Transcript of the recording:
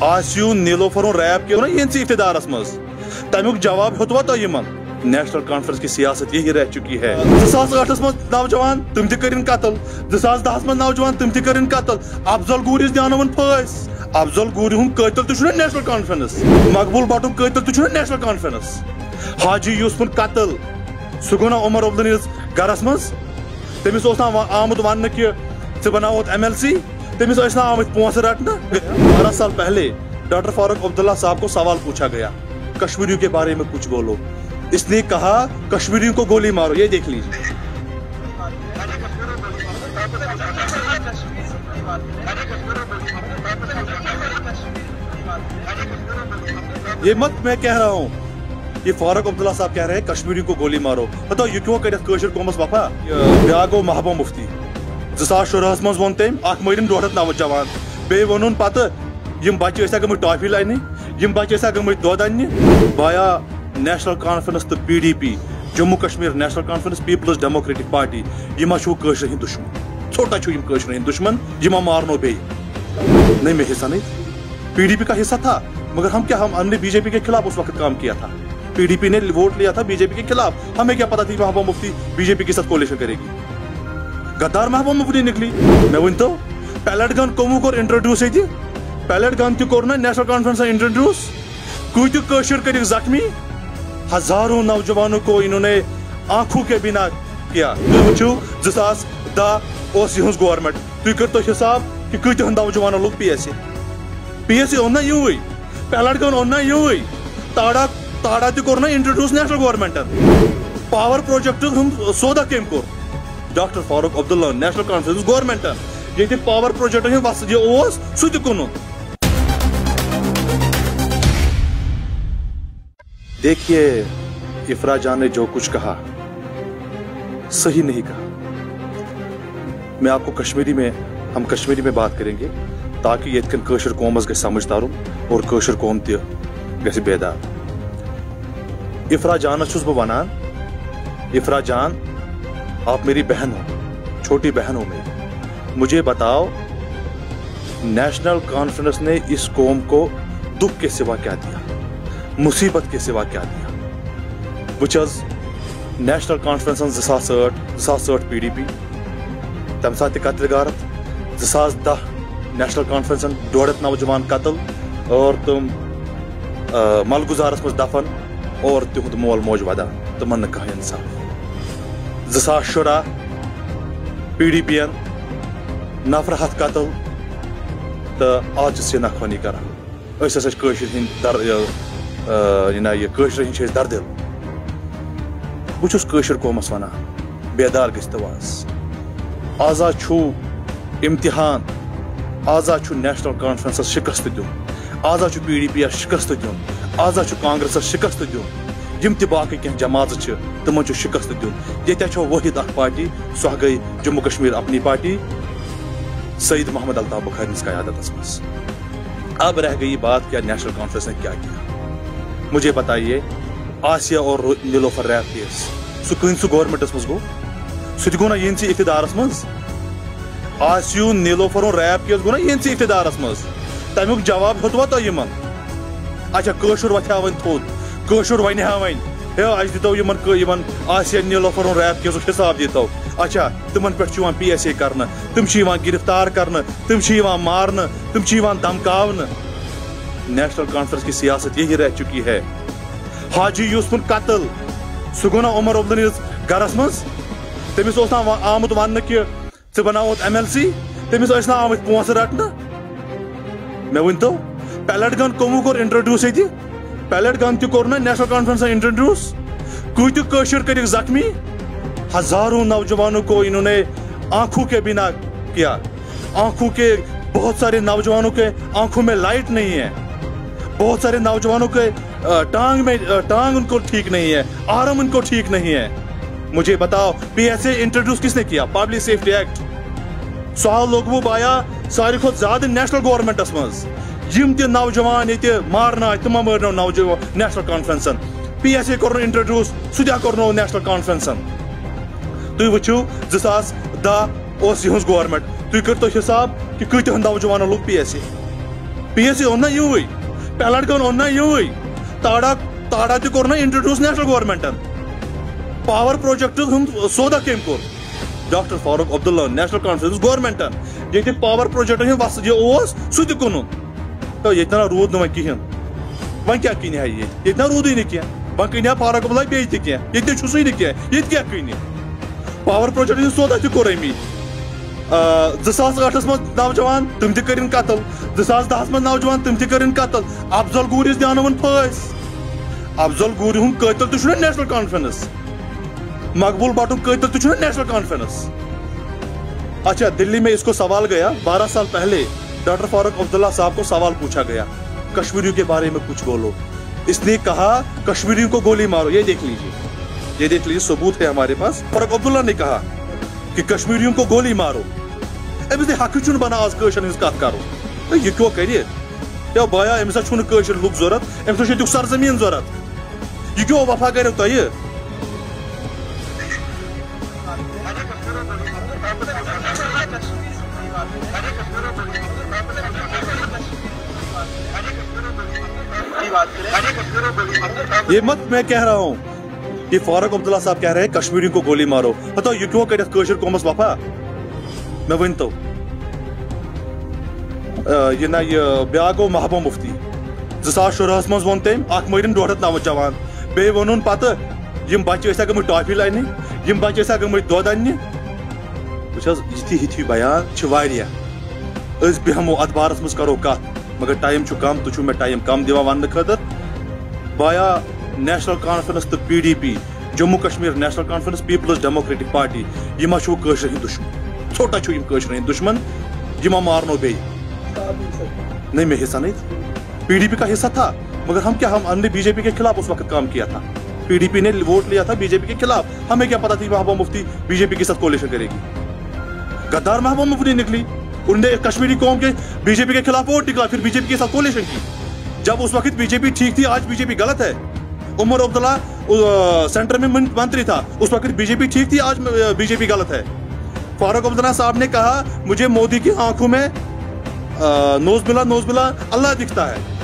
आसियो Nilofar rap क्यों ना ये इफ्तिदारस मज तमुक जवाब होतवा तो यमन नेशनल कॉन्फ्रेंस की सियासत यही रह चुकी है 2008 मज नौजवान तुम तन कतल 2010 मज नौजवान तुम तन कतल अफजल गूरिस दियानवन फस अफजल गूरी हूं कतल तुम नेशनल कॉन्फ्रेंस मकबूल भट्टुम कतल तुम नेशनल कॉन्फ्रेंस हाजी यूसुफन कतल सह गो ना उमर अब्दुल गरस मज तमिस आमुद वन कि बनावत MLC तमिस आमुत पोस रटना 12 साल पहले डॉक्टर फारूक अब्दुल्ला साहब को सवाल पूछा गया कश्मीरियों के बारे में कुछ बोलो इसने कहा कश्मीरियों को गोली मारो ये देख लीजिए ये मत मैं कह रहा हूँ ये फारूक अब्दुल्ला साहब कह रहे हैं कश्मीरियों को गोली मारो बताओ ये क्यों कर कौमस वफा ब्या गो महबूबा मुफ्ती 2016 मज वो तम मरिन 1.5 नौजवान बे वोन पत बच्चे गम टॉफी लाने बच्चे गम दौद अन्य बाया नेशनल कॉन्फ्रेंस तो PDP Jammu Kashmir National Conference Peoples Democratic Party यह दुश्मन छोटा दुश्मन यह मारनो बे नहीं में हिस्सा नहीं PDP का हिस्सा था मगर हमने BJP के खिलाफ उस वक्त काम किया था PDP ने वोट लिया था BJP के खिलाफ हमें क्या पता थी महबूबा मुफ्ती BJP के साथ कोलिशन करेगी गद्दार महबूबा मुफ्ती निकली मैं वन तो पैलेट गन कमू को इंट्रोड्यूस पैलेट गन तोर ना नेशनल कॉन्फ्रेंस इंट्रोड्यूस कूत कर जख्मी हजारों नौजवानों को इन्होंने आंखों के बिना किया वो 2010 गवर्नमेंट तुम कर हिसाब कि कत नौजवान लोग PSC ओन ना यूं पैलेट गन ओन ना यूं ताड़ा तोर ना introduce national government power project सौदा कम कोर doctor Farooq Abdullah national conference government ये पावर प्रोजेक्ट सह कुन देखिए इफ्रा जान ने जो कुछ कहा सही नहीं कहा मैं आपको हम कश्मीरी में बात करेंगे ताकि ये कशर कौमस गई समझ तारुन और कशर कौम तह बेदार इफ्रा जान छुस बह वनान इफ्रा जान आप मेरी बहन हो छोटी बहन हो मेरी मुझे बताओ नेशनल कॉन्फ्रेंस ने इस कौम को दुख के सिवा क्या दिया मुसीबत के सिवा क्या दिया वो नेशनल कॉन्फ्रेंस 2008 PDP तम साथ कत्ल गारत 2010 नेशनल कॉन्फ्रेंस 1.5 नौजवान कत्ल और तुम मलगुजारस मज दफन और तुहद मोल मोज वदा तुमन कह इंसाफ 2017 PDP नफर हथ कत्ल तो आज सेना खानी कर दरदिल बशर कौमस वन बेदार गवाज आजा इम्तिहान आजा नेशनल कॉन्फ्रेंस शिकस्त दिन आजा PDP शिकस्त दिन आजा कांग्रेस शिकस्त दिन बाकी कह जमात तमन शिकस्त दिन ये वाहिद पार्टी सह गई जम्मू कश्मीर अपनी पार्टी सईद मोहम्मद अल्ताफ बुखारी की क़यादत में अब रह गई बात क्या नेशनल कॉन्फ्रेंस ने क्या किया मुझे बताइए आसिया और नीलोफर रैप केस सह गवर्नमेंट मज गो सह गो ना ये इख्तिदारस मज आसियो नीलोफर रैप केस गो ना ये इख्तिदारस मज तमुक जवाब होतवा तो यमन अच्छा कशर वथा वन थोद कशर वन वन अस दिन आसिया नीलोफर रैप केस हिसाब दीतो अच्छा तुम पे PSA कर तुम गिरफ्तार कर तुम मारन तुम धमकावन नेशनल कॉन्फ्रेंस की सियासत यही रह चुकी है हाजी यूसुफन कतल सह गो ना उमर अब्दुल गरस मज तमिस आमुत वन कि बनावत MLC तमिस आमुत पोस रटना मैं वन तो पैलेट गन कमू को इंट्रोड्यूस पैलेट गन तोर ना नेशनल कॉन्फ्रेंस इंट्रोड्यूस कूत कर जख्मी हजारों नौजवानों को इन्होंने आंखों के बिना किया आंखों के बहुत सारे नौजवानों के आंखों में लाइट नहीं है बहुत सारे नौजवानों के टांग उनको ठीक नहीं है आर्म उनको ठीक नहीं है मुझे बताओ PSA इंट्रोड्यूस किसने किया पब्लिक सेफ्टी एक्ट सह लोग वो बाया सारी खुद ज्यादा नेशनल गवर्नमेंटस मज नौजवान ये मारना तम मरनो नौजवान नेशनल कॉन्फ्रेंस PSA कर इंट्रोड्यूस सह कर नेशनल कॉन्फ्रेंस तुम वो 2010 गवर्नमेंट तुम कर हिसाब कि कत नौजवान लोग PSA PSC on yui, Paladcon on yui, Tada Korna introduced national government. Power project Soda came for Dr. Farooq Abdullah, National Conference government. Yet power project was Sudikunun. So Yetana Rood no Kihan. One Kakini, Yetna Rudinikia, Bankina Farooq like Betikia, Yet Chusidikia, Yet Kakini. Power project is Soda Koremi. The Sas Artisman Naujawan, Timtikarin Cattle, the Sas Dasman Naujawan, Timtikarin Cattle, Abzal Gur is the Anavan Purse. Abzal Gur whom Kurtal to National Conference. मकबूल बाटू कहते तुझे national conference. अच्छा, दिल्ली में इसको सवाल गया 12 साल पहले डॉक्टर फारूक अब्दुल्ला साहब को सवाल पूछा गया कश्मीरियों के बारे में कुछ बोलो। इसने कहा कश्मीरियों को गोली मारो। ये देख लीजिए सबूत है हमारे पास। फारूक अब्दुल्ला ने कहा कि कश्मीरियों को गोली मारो। अब इसे हक चुन बना आज कशर हिंस कत करो ये क्यों करिए या बाया अमिस छुन कशर लुक जरूरत अमिस सरजमीन जरूरत ये क्यों वफा करो तो ये मत मैं कह रहा हूं कि फारूक अब्दुल्ला साहब कह रहे हैं कश्मीरियों को गोली मारो। तो ये क्यों कर कशर कौमस वफा मैं वन तो ये ना ये ब्या गो महबूब मुफ्ती 2016 मज वोन तम अख मरिन 1.5 नौजवान बे वोन पत यम बच्चे गम टॉफी लाने यम बच्चे गम दोद अन्य हिथि बयान बेहमो अत बारस मज करो कत मगर टाइम कम तुम मे टाइम कम दिवान वन खतर बाया नेशनल कॉन्फ्रेंस तो PDP Jammu Kashmir National Conference Peoples Democratic Party यह कशर हिंद दुश्मन छोटा कशर हिंद दुश्मन यह मारनो बे नहीं मैं हिस्सा नहीं PDP का हिस्सा था मगर हमने BJP के खिलाफ उस वक्त काम किया था। PDP ने वोट लिया था BJP के खिलाफ। हमें क्या पता थी महबूबा मुफ्ती BJP के साथ कोलिशन करेगी। गद्दार महबूबा मुफ्ती निकली, उन्होंने कश्मीरी कौम के BJP के खिलाफ वोट निकला, फिर BJP के साथ कोलिशन की। जब उस वक्त BJP ठीक थी, आज BJP गलत है। उमर अब्दुल्ला सेंटर में मंत्री था, उस वक्त BJP ठीक थी, आज BJP गलत है। फारूक अब्दुल्ला साहब ने कहा मुझे मोदी की आंखों में नोज मिला अल्लाह दिखता है।